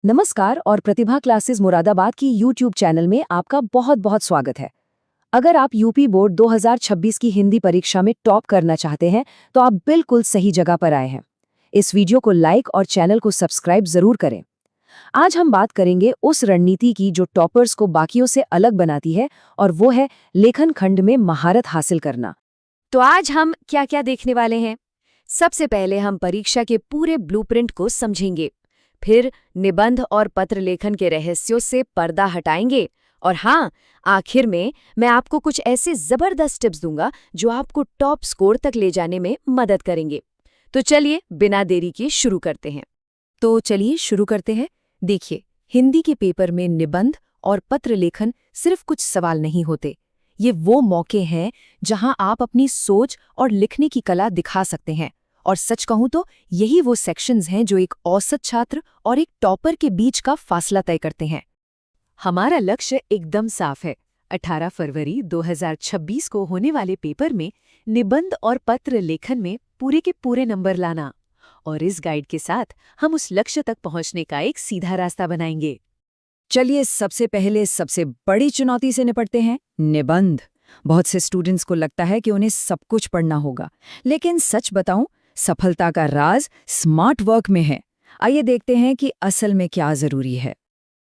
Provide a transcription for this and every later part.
नमस्कार और प्रतिभा क्लासेस मुरादाबाद की यूट्यूब चैनल में आपका बहुत बहुत स्वागत है। अगर आप यूपी बोर्ड 2026 की हिंदी परीक्षा में टॉप करना चाहते हैं तो आप बिल्कुल सही जगह पर आए हैं। इस वीडियो को लाइक और चैनल को सब्सक्राइब जरूर करें। आज हम बात करेंगे उस रणनीति की जो टॉपर्स को बाकियों से अलग बनाती है, और वो है लेखन खंड में महारत हासिल करना। तो आज हम क्या क्या देखने वाले हैं? सबसे पहले हम परीक्षा के पूरे ब्लूप्रिंट को समझेंगे। फिर निबंध और पत्र लेखन के रहस्यों से पर्दा हटाएंगे। और हाँ, आखिर में मैं आपको कुछ ऐसे जबरदस्त टिप्स दूंगा जो आपको टॉप स्कोर तक ले जाने में मदद करेंगे। तो चलिए बिना देरी के शुरू करते हैं। शुरू करते हैं। देखिए, हिंदी के पेपर में निबंध और पत्र लेखन सिर्फ कुछ सवाल नहीं होते। ये वो मौके हैं जहां आप अपनी सोच और लिखने की कला दिखा सकते हैं। और सच कहूं तो यही वो सेक्शंस हैं जो एक औसत छात्र और एक टॉपर के बीच का फासला तय करते हैं। हमारा लक्ष्य एकदम साफ है। 18 फरवरी 2026 को होने वाले पेपर में निबंध और पत्र लेखन में पूरे के पूरे नंबर लाना। और इस गाइड के साथ हम उस लक्ष्य तक पहुंचने का एक सीधा रास्ता बनाएंगे। चलिए सबसे पहले सबसे बड़ी चुनौती से निपटते हैं, निबंध। बहुत से स्टूडेंट्स को लगता है कि उन्हें सब कुछ पढ़ना होगा, लेकिन सच बताऊं, सफलता का राज स्मार्ट वर्क में है। आइए देखते हैं कि असल में क्या जरूरी है।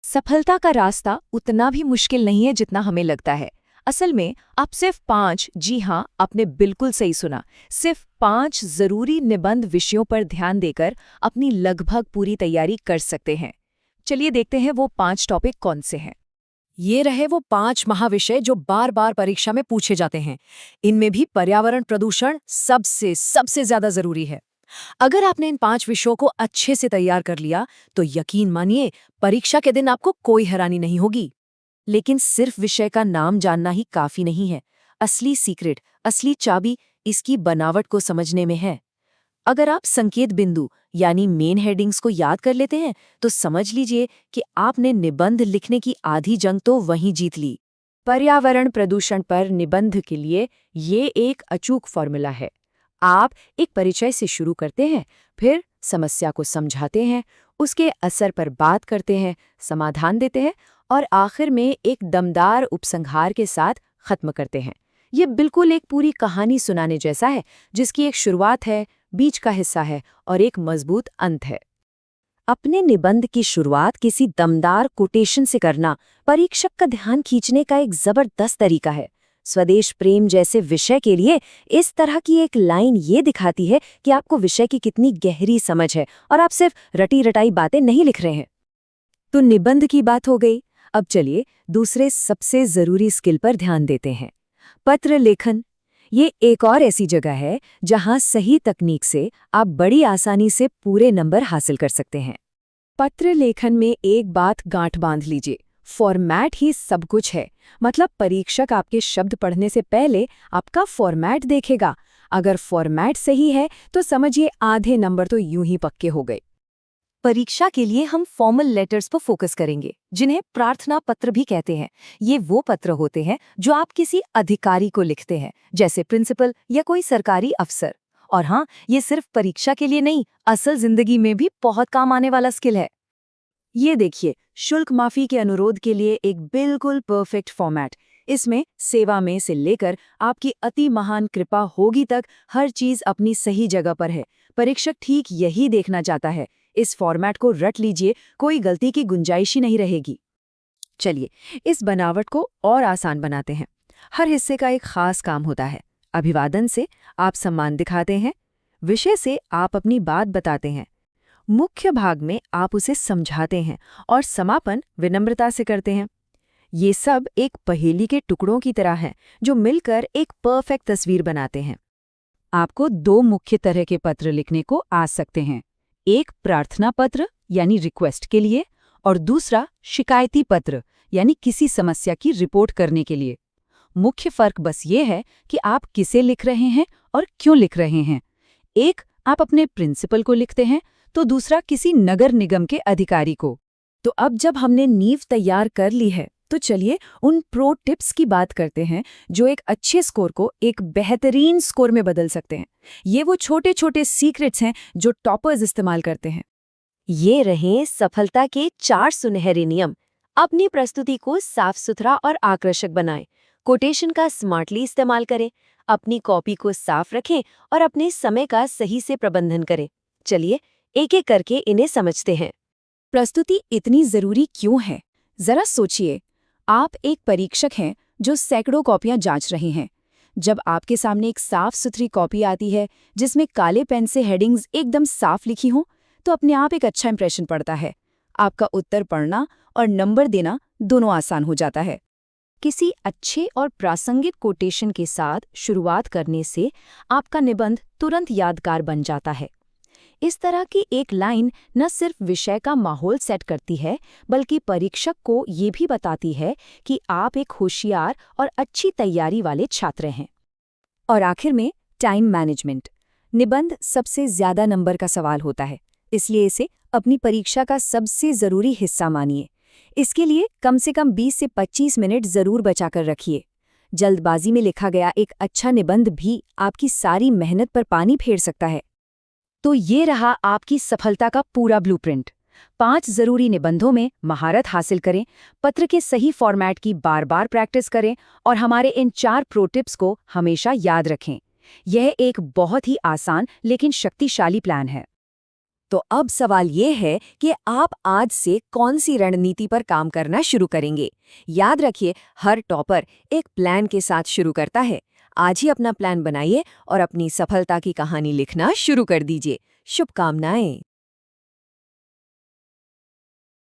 सफलता का रास्ता उतना भी मुश्किल नहीं है जितना हमें लगता है। असल में आप सिर्फ 5, जी हाँ, आपने बिल्कुल सही सुना, सिर्फ 5 जरूरी निबंध विषयों पर ध्यान देकर अपनी लगभग पूरी तैयारी कर सकते हैं। चलिए देखते हैं वो 5 टॉपिक कौन से हैं। ये रहे वो 5 महाविषय जो बार बार परीक्षा में पूछे जाते हैं। इनमें भी पर्यावरण प्रदूषण सबसे सबसे ज्यादा जरूरी है। अगर आपने इन 5 विषयों को अच्छे से तैयार कर लिया तो यकीन मानिए, परीक्षा के दिन आपको कोई हैरानी नहीं होगी। लेकिन सिर्फ विषय का नाम जानना ही काफी नहीं है। असली सीक्रेट, असली चाबी इसकी बनावट को समझने में है। अगर आप संकेत बिंदु यानी मेन हेडिंग्स को याद कर लेते हैं तो समझ लीजिए कि आपने निबंध लिखने की आधी जंग तो वहीं जीत ली। पर्यावरण प्रदूषण पर निबंध के लिए ये एक अचूक फॉर्मूला है। आप एक परिचय से शुरू करते हैं, फिर समस्या को समझाते हैं, उसके असर पर बात करते हैं, समाधान देते हैं और आखिर में एक दमदार उपसंहार के साथ खत्म करते हैं। ये बिल्कुल एक पूरी कहानी सुनाने जैसा है, जिसकी एक शुरुआत है, बीच का हिस्सा है और एक मजबूत अंत है। अपने निबंध की शुरुआत किसी दमदार कोटेशन से करना परीक्षक का ध्यान खींचने का एक जबरदस्त तरीका है। स्वदेश प्रेम जैसे विषय के लिए इस तरह की एक लाइन ये दिखाती है कि आपको विषय की कितनी गहरी समझ है और आप सिर्फ रटी रटाई बातें नहीं लिख रहे हैं। तो निबंध की बात हो गई। अब चलिए दूसरे सबसे जरूरी स्किल पर ध्यान देते हैं, पत्र लेखन। ये एक और ऐसी जगह है जहां सही तकनीक से आप बड़ी आसानी से पूरे नंबर हासिल कर सकते हैं। पत्र लेखन में एक बात गांठ बांध लीजिए, फॉर्मेट ही सब कुछ है। मतलब परीक्षक आपके शब्द पढ़ने से पहले आपका फॉर्मेट देखेगा। अगर फॉर्मेट सही है तो समझिए आधे नंबर तो यूं ही पक्के हो गए। परीक्षा के लिए हम फॉर्मल लेटर्स पर फोकस करेंगे, जिन्हें प्रार्थना पत्र भी कहते हैं। ये वो पत्र होते हैं जो आप किसी अधिकारी को लिखते हैं, जैसे प्रिंसिपल या कोई सरकारी अफसर। और हाँ, ये सिर्फ परीक्षा के लिए नहीं, असल जिंदगी में भी बहुत काम आने वाला स्किल है। ये देखिए, शुल्क माफी के अनुरोध के लिए एक बिल्कुल परफेक्ट फॉर्मेट। इसमें सेवा में से लेकर आपकी अति महान कृपा होगी तक हर चीज अपनी सही जगह पर है। परीक्षक ठीक यही देखना चाहता है। इस फॉर्मेट को रट लीजिए, कोई गलती की गुंजाइश ही नहीं रहेगी। चलिए इस बनावट को और आसान बनाते हैं। हर हिस्से का एक खास काम होता है। अभिवादन से आप सम्मान दिखाते हैं, विषय से आप अपनी बात बताते हैं, मुख्य भाग में आप उसे समझाते हैं और समापन विनम्रता से करते हैं। ये सब एक पहेली के टुकड़ों की तरह हैं जो मिलकर एक परफेक्ट तस्वीर बनाते हैं। आपको 2 मुख्य तरह के पत्र लिखने को आ सकते हैं, एक प्रार्थना पत्र यानी रिक्वेस्ट के लिए और दूसरा शिकायती पत्र यानी किसी समस्या की रिपोर्ट करने के लिए। मुख्य फर्क बस ये है कि आप किसे लिख रहे हैं और क्यों लिख रहे हैं। एक आप अपने प्रिंसिपल को लिखते हैं तो दूसरा किसी नगर निगम के अधिकारी को। तो अब जब हमने नींव तैयार कर ली है तो चलिए उन प्रो टिप्स की बात करते हैं जो एक अच्छे स्कोर को एक बेहतरीन स्कोर में बदल सकते हैं। ये वो छोटे छोटे सीक्रेट्स हैं जो टॉपर्स इस्तेमाल करते हैं। ये रहे सफलता के 4 सुनहरे नियम। अपनी प्रस्तुति को साफ सुथरा और आकर्षक बनाएं, कोटेशन का स्मार्टली इस्तेमाल करें, अपनी कॉपी को साफ रखें और अपने समय का सही से प्रबंधन करें। चलिए एक एक करके इन्हें समझते हैं। प्रस्तुति इतनी जरूरी क्यों है? जरा सोचिए, आप एक परीक्षक हैं जो सैकड़ों कॉपियां जांच रहे हैं। जब आपके सामने एक साफ सुथरी कॉपी आती है जिसमें काले पेन से हेडिंग्स एकदम साफ लिखी हों, तो अपने आप एक अच्छा इंप्रेशन पड़ता है। आपका उत्तर पढ़ना और नंबर देना दोनों आसान हो जाता है। किसी अच्छे और प्रासंगिक कोटेशन के साथ शुरुआत करने से आपका निबंध तुरंत यादगार बन जाता है। इस तरह की एक लाइन न सिर्फ विषय का माहौल सेट करती है, बल्कि परीक्षक को ये भी बताती है कि आप एक होशियार और अच्छी तैयारी वाले छात्र हैं। और आखिर में टाइम मैनेजमेंट। निबंध सबसे ज्यादा नंबर का सवाल होता है, इसलिए इसे अपनी परीक्षा का सबसे जरूरी हिस्सा मानिए। इसके लिए कम से कम 20 से 25 मिनट जरूर बचाकर रखिए। जल्दबाजी में लिखा गया एक अच्छा निबंध भी आपकी सारी मेहनत पर पानी फेर सकता है। तो ये रहा आपकी सफलता का पूरा ब्लूप्रिंट। 5 जरूरी निबंधों में महारत हासिल करें, पत्र के सही फॉर्मेट की बार बार प्रैक्टिस करें और हमारे इन 4 प्रो टिप्स को हमेशा याद रखें। यह एक बहुत ही आसान लेकिन शक्तिशाली प्लान है। तो अब सवाल ये है कि आप आज से कौन सी रणनीति पर काम करना शुरू करेंगे? याद रखिए, हर टॉपर एक प्लान के साथ शुरू करता है। आज ही अपना प्लान बनाइए और अपनी सफलता की कहानी लिखना शुरू कर दीजिए। शुभकामनाएं।